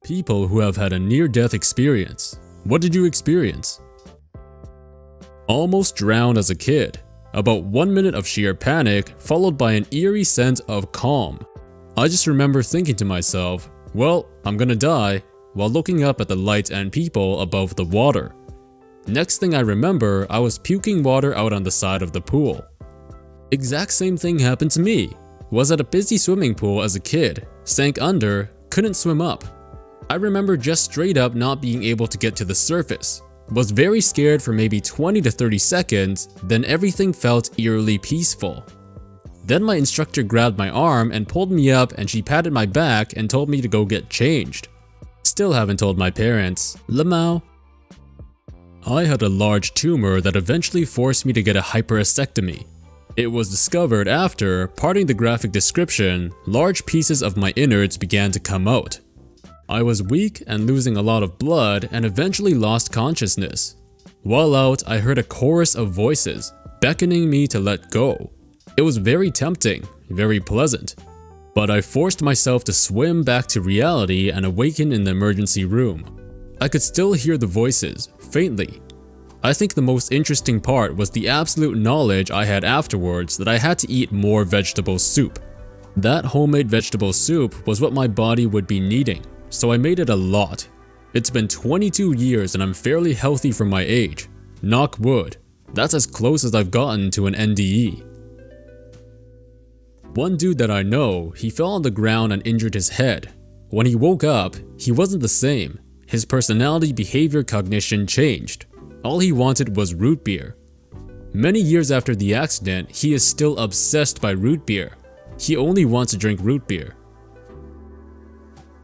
People who have had a near-death experience. What did you experience? Almost drowned as a kid. About 1 minute of sheer panic, followed by an eerie sense of calm. I just remember thinking to myself, well, I'm gonna die, while looking up at the lights and people above the water. Next thing I remember, I was puking water out on the side of the pool. Exact same thing happened to me. Was at a busy swimming pool as a kid, sank under, couldn't swim up. I remember just straight up not being able to get to the surface. Was very scared for maybe 20 to 30 seconds, then everything felt eerily peaceful. Then my instructor grabbed my arm and pulled me up, and she patted my back and told me to go get changed. Still haven't told my parents. Lamau. I had a large tumor that eventually forced me to get a hyperectomy. It was discovered after, parting the graphic description, large pieces of my innards began to come out. I was weak and losing a lot of blood and eventually lost consciousness. While out, I heard a chorus of voices, beckoning me to let go. It was very tempting, very pleasant. But I forced myself to swim back to reality and awaken in the emergency room. I could still hear the voices, faintly. I think the most interesting part was the absolute knowledge I had afterwards that I had to eat more vegetable soup. That homemade vegetable soup was what my body would be needing, so I made it a lot. It's been 22 years and I'm fairly healthy for my age. Knock wood. That's as close as I've gotten to an NDE. One dude that I know, he fell on the ground and injured his head. When he woke up, he wasn't the same. His personality, behavior, cognition changed. All he wanted was root beer. Many years after the accident, he is still obsessed by root beer. He only wants to drink root beer.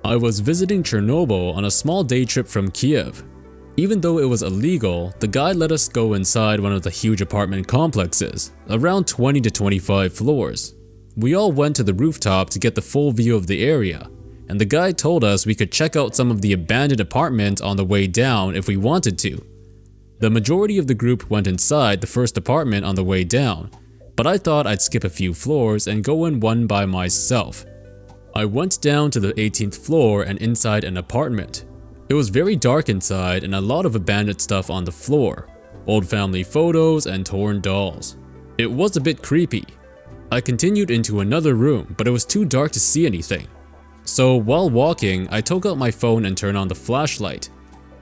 I was visiting Chernobyl on a small day trip from Kiev. Even though it was illegal, the guide let us go inside one of the huge apartment complexes, around 20 to 25 floors. We all went to the rooftop to get the full view of the area, and the guide told us we could check out some of the abandoned apartments on the way down if we wanted to. The majority of the group went inside the first apartment on the way down, but I thought I'd skip a few floors and go in one by myself. I went down to the 18th floor and inside an apartment. It was very dark inside and a lot of abandoned stuff on the floor. Old family photos and torn dolls. It was a bit creepy. I continued into another room, but it was too dark to see anything. So while walking, I took out my phone and turned on the flashlight.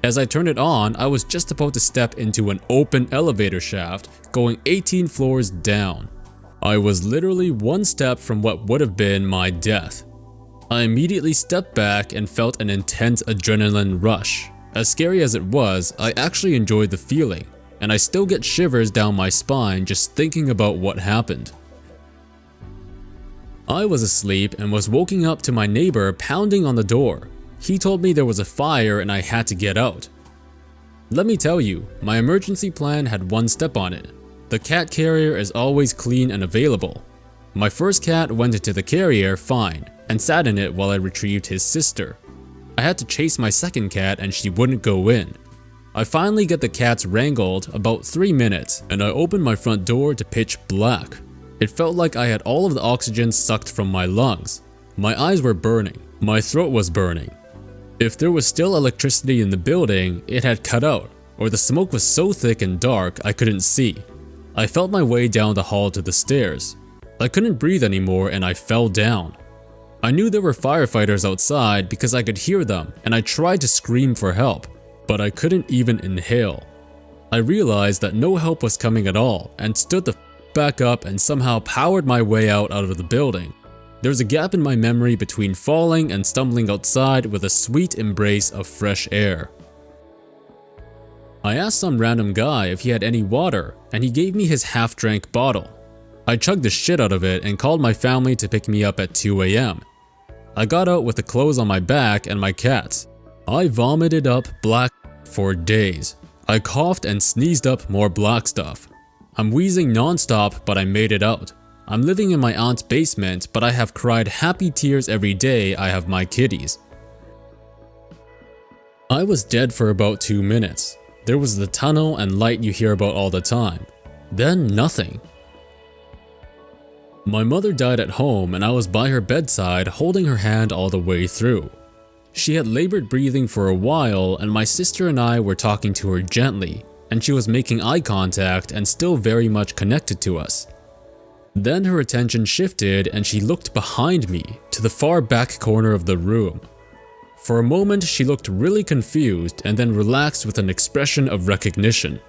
As I turned it on, I was just about to step into an open elevator shaft going 18 floors down. I was literally one step from what would have been my death. I immediately stepped back and felt an intense adrenaline rush. As scary as it was, I actually enjoyed the feeling, and I still get shivers down my spine just thinking about what happened. I was asleep and was woken up to my neighbor pounding on the door. He told me there was a fire and I had to get out. Let me tell you, my emergency plan had one step on it. The cat carrier is always clean and available. My first cat went into the carrier fine and sat in it while I retrieved his sister. I had to chase my second cat and she wouldn't go in. I finally get the cats wrangled about 3 minutes and I opened my front door to pitch black. It felt like I had all of the oxygen sucked from my lungs. My eyes were burning. My throat was burning. If there was still electricity in the building, it had cut out, or the smoke was so thick and dark I couldn't see. I felt my way down the hall to the stairs. I couldn't breathe anymore and I fell down. I knew there were firefighters outside because I could hear them and I tried to scream for help, but I couldn't even inhale. I realized that no help was coming at all and stood the back up and somehow powered my way out of the building. There's a gap in my memory between falling and stumbling outside with a sweet embrace of fresh air. I asked some random guy if he had any water and he gave me his half-drank bottle. I chugged the shit out of it and called my family to pick me up at 2 a.m. I got out with the clothes on my back and my cats. I vomited up black for days. I coughed and sneezed up more black stuff. I'm wheezing non-stop, but I made it out. I'm living in my aunt's basement, but I have cried happy tears every day I have my kitties. I was dead for about 2 minutes. There was the tunnel and light you hear about all the time. Then nothing. My mother died at home and I was by her bedside holding her hand all the way through. She had labored breathing for a while, and my sister and I were talking to her gently, and she was making eye contact and still very much connected to us. Then her attention shifted and she looked behind me to the far back corner of the room. For a moment she looked really confused and then relaxed with an expression of recognition.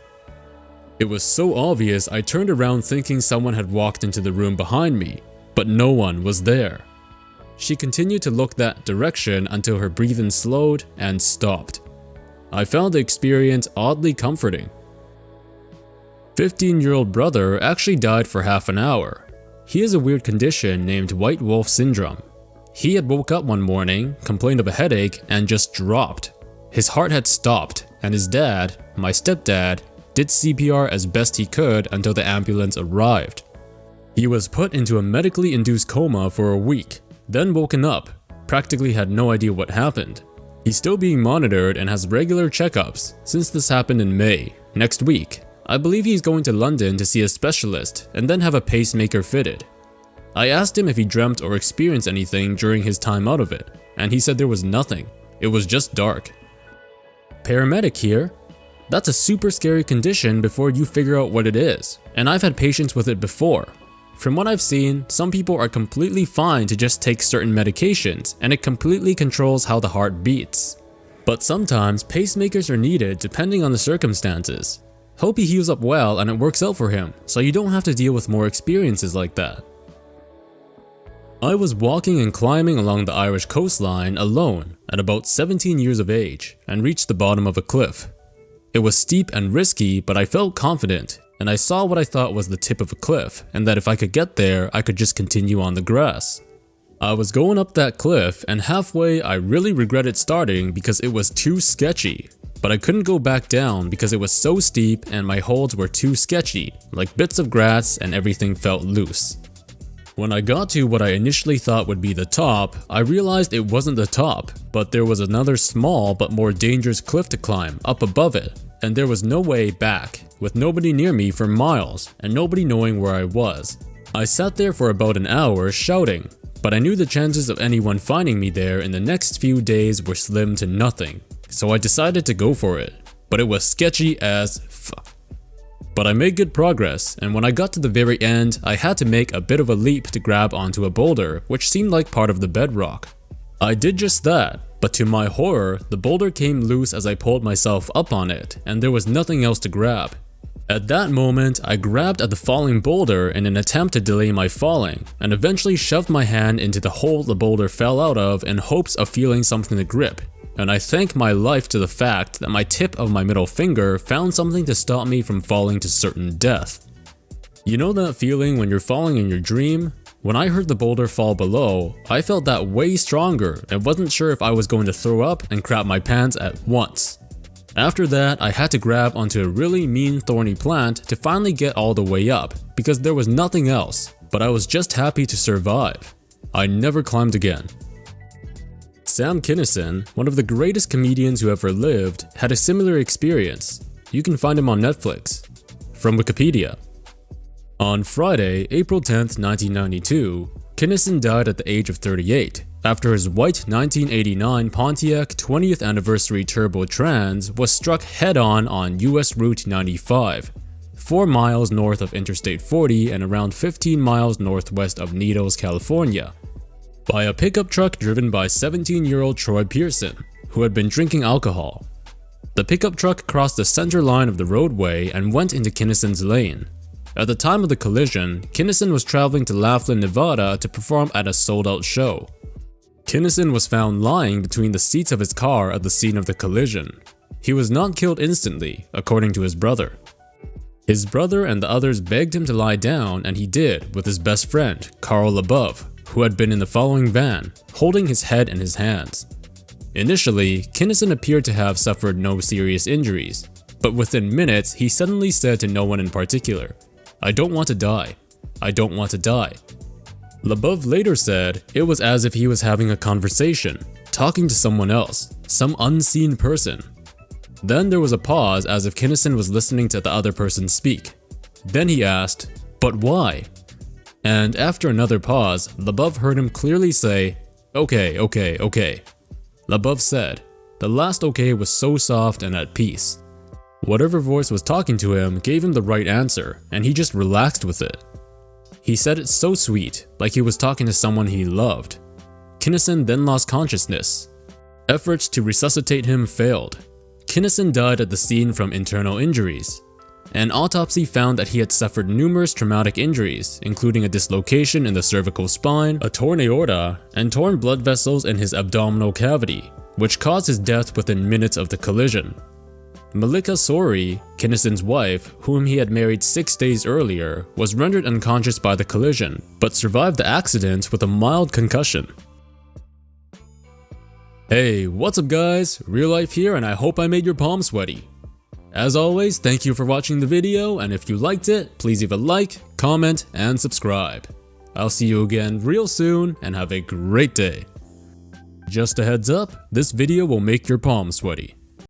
It was so obvious I turned around thinking someone had walked into the room behind me, but no one was there. She continued to look that direction until her breathing slowed and stopped. I found the experience oddly comforting. 15-year-old brother actually died for half an hour. He has a weird condition named white wolf syndrome. He had woke up one morning, complained of a headache, and just dropped. His heart had stopped, and his dad, my stepdad, did CPR as best he could until the ambulance arrived. He was put into a medically induced coma for a week, then woken up, practically had no idea what happened. He's still being monitored and has regular checkups since this happened in May, next week. I believe he's going to London to see a specialist and then have a pacemaker fitted. I asked him if he dreamt or experienced anything during his time out of it, and he said there was nothing. It was just dark. Paramedic here? That's a super scary condition before you figure out what it is, and I've had patients with it before. From what I've seen, some people are completely fine to just take certain medications, and it completely controls how the heart beats. But sometimes pacemakers are needed depending on the circumstances. Hope he heals up well and it works out for him, so you don't have to deal with more experiences like that. I was walking and climbing along the Irish coastline alone at about 17 years of age and reached the bottom of a cliff. It was steep and risky, but I felt confident, and I saw what I thought was the tip of a cliff, and that if I could get there, I could just continue on the grass. I was going up that cliff, and halfway I really regretted starting because it was too sketchy. But I couldn't go back down because it was so steep and my holds were too sketchy, like bits of grass, and everything felt loose. When I got to what I initially thought would be the top, I realized it wasn't the top, but there was another small but more dangerous cliff to climb up above it, and there was no way back, with nobody near me for miles and nobody knowing where I was. I sat there for about an hour shouting, but I knew the chances of anyone finding me there in the next few days were slim to nothing, so I decided to go for it, but it was sketchy as fuck. But I made good progress, and when I got to the very end, I had to make a bit of a leap to grab onto a boulder, which seemed like part of the bedrock. I did just that, but to my horror, the boulder came loose as I pulled myself up on it, and there was nothing else to grab. At that moment, I grabbed at the falling boulder in an attempt to delay my falling, and eventually shoved my hand into the hole the boulder fell out of in hopes of feeling something to grip. And I thank my life to the fact that my tip of my middle finger found something to stop me from falling to certain death. You know that feeling when you're falling in your dream? When I heard the boulder fall below, I felt that way stronger and wasn't sure if I was going to throw up and crap my pants at once. After that, I had to grab onto a really mean thorny plant to finally get all the way up because there was nothing else, but I was just happy to survive. I never climbed again. Sam Kinnison, one of the greatest comedians who ever lived, had a similar experience. You can find him on Netflix. From Wikipedia. On Friday, April 10th, 1992, Kinnison died at the age of 38 after his white 1989 Pontiac 20th anniversary Turbo Trans was struck head-on on US Route 95, 4 miles north of Interstate 40 and around 15 miles northwest of Needles, California, by a pickup truck driven by 17-year-old Troy Pearson, who had been drinking alcohol. The pickup truck crossed the center line of the roadway and went into Kinnison's lane. At the time of the collision, Kinnison was traveling to Laughlin, Nevada to perform at a sold-out show. Kinnison was found lying between the seats of his car at the scene of the collision. He was not killed instantly, according to his brother. His brother and the others begged him to lie down, and he did with his best friend, Carl Labov, who had been in the following van, holding his head in his hands. Initially, Kinnison appeared to have suffered no serious injuries, but within minutes he suddenly said to no one in particular, "I don't want to die. I don't want to die." Labov later said it was as if he was having a conversation, talking to someone else, some unseen person. Then there was a pause as if Kinnison was listening to the other person speak. Then he asked, "But why?" And after another pause, Labov heard him clearly say, okay. Labov said. The last okay was so soft and at peace. Whatever voice was talking to him gave him the right answer, and he just relaxed with it. He said it so sweet, like he was talking to someone he loved. Kinnison then lost consciousness. Efforts to resuscitate him failed. Kinnison died at the scene from internal injuries. An autopsy found that he had suffered numerous traumatic injuries, including a dislocation in the cervical spine, a torn aorta, and torn blood vessels in his abdominal cavity, which caused his death within minutes of the collision. Malika Sori, Kinnison's wife, whom he had married 6 days earlier, was rendered unconscious by the collision, but survived the accident with a mild concussion. Hey, what's up guys? Real Life here, and I hope I made your palms sweaty. As always, thank you for watching the video, and if you liked it, please leave a like, comment, and subscribe. I'll see you again real soon, and have a great day. Just a heads up, this video will make your palms sweaty.